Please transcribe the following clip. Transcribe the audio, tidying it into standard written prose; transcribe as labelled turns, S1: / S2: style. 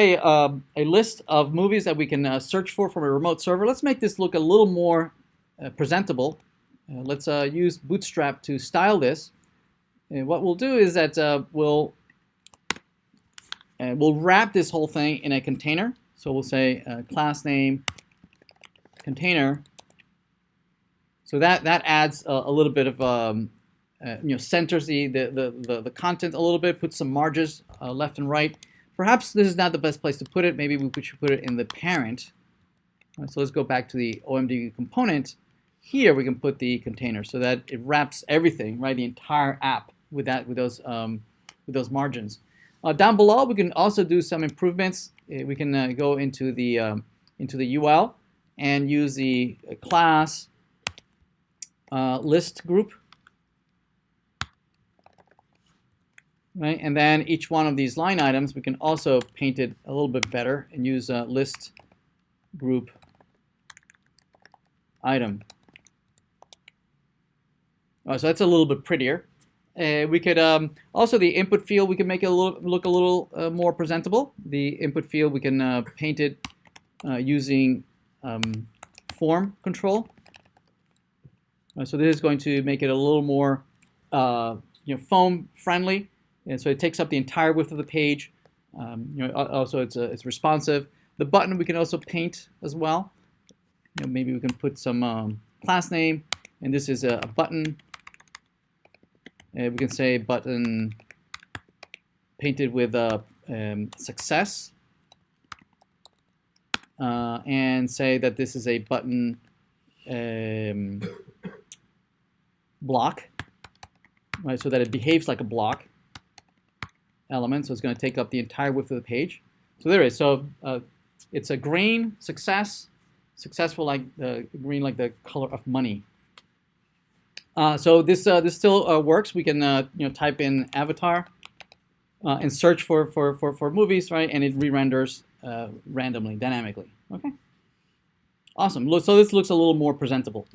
S1: a list of movies that we can search for from a remote server. Let's make this look a little more presentable. Let's use Bootstrap to style this. And what we'll do is that we'll wrap this whole thing in a container. So we'll say class name container. So that adds a little bit of centers the content a little bit, puts some margins left and right. Perhaps this is not the best place to put it. Maybe we should put it in the parent. So let's go back to the omdb component. Here we can put the container so that it wraps everything, right, the entire app with those margins. Down below, we can also do some improvements. We can go into the UL and use the class list group. Right, and then each one of these line items, we can also paint it a little bit better and use list group item. So that's a little bit prettier. We could also the input field, we can make it look a little more presentable. The input field, we can paint it using form control. So this is going to make it a little more foam friendly. And so it takes up the entire width of the page. Also, it's responsive. The button we can also paint as well. Maybe we can put some class name, and this is a button. We can say button painted with success, and say that this is a button block, right? So that it behaves like a block element, so it's going to take up the entire width of the page. So there it is. So it's a green successful like green like the color of money. So this still works. We can type in avatar and search for movies, right? And it re-renders randomly, dynamically. Okay. Awesome. So this looks a little more presentable.